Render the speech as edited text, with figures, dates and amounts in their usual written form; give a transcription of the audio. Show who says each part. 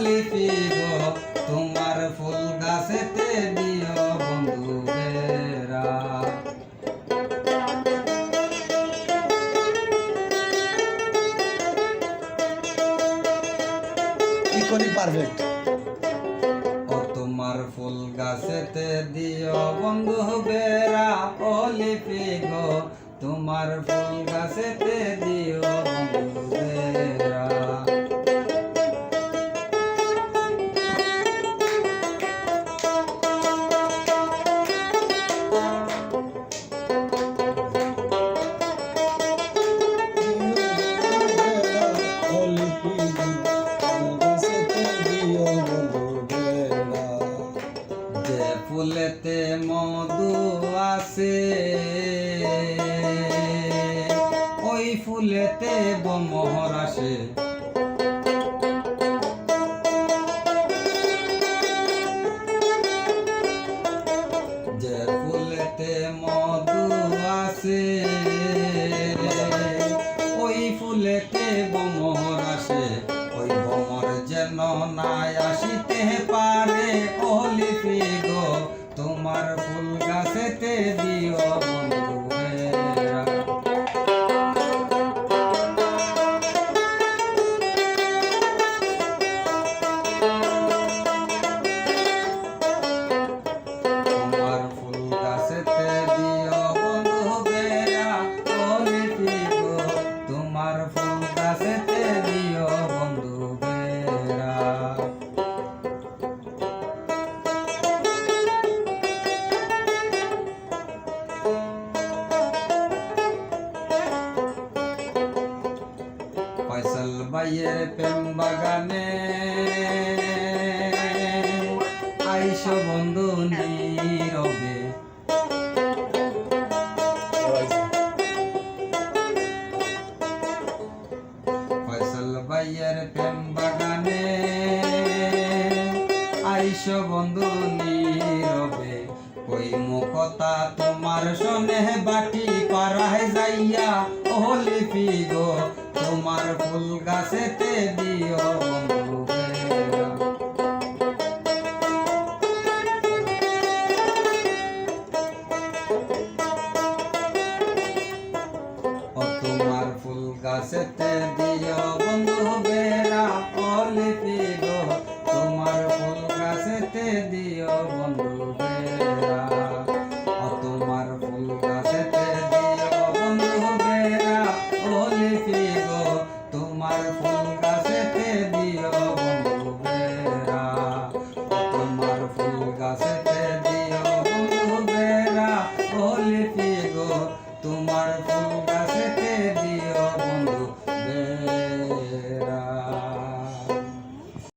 Speaker 1: লিপি গো তোমার ফুল গাছেতে দিও বন্ধু বেড়া।
Speaker 2: Equally perfect.
Speaker 1: ও তোমার ফুল গাছেতে দিও বন্ধু বেড়া, ও লিপি গো তোমার ফুল গাছেতে দিও বন্ধু বেড়া। যে ফুলেতে মধু আছে ওই ফুলেতে বমোহর আসে, যে ফুলেতে মধু আছে ওই ফুলেতে বমোহর আসে, ওই বমর যেন নাই আসিতে পারে, ও লিপি গো তোমার ফুল গাছেতে দিও বন্ধু বেড়া। তোমার ফুল গাছেতে দিও বন্ধু বেড়া, ও লিপি গো তোমার ফুল গাছেতে দিও বন্ধু বেড়া। ফয়সাল ভাইয়ের প্রেম বাগানে আইসো বন্ধু নীরবে, ফয়সাল ভাইয়ের প্রেম বাগানে আইসো বন্ধু নীরবে, ওই মুখতা তোমার শোনে বাটি পাড়ায় যাইয়া, ও লিপি গো তোমার ফুল গাছেতে দিও বন্ধু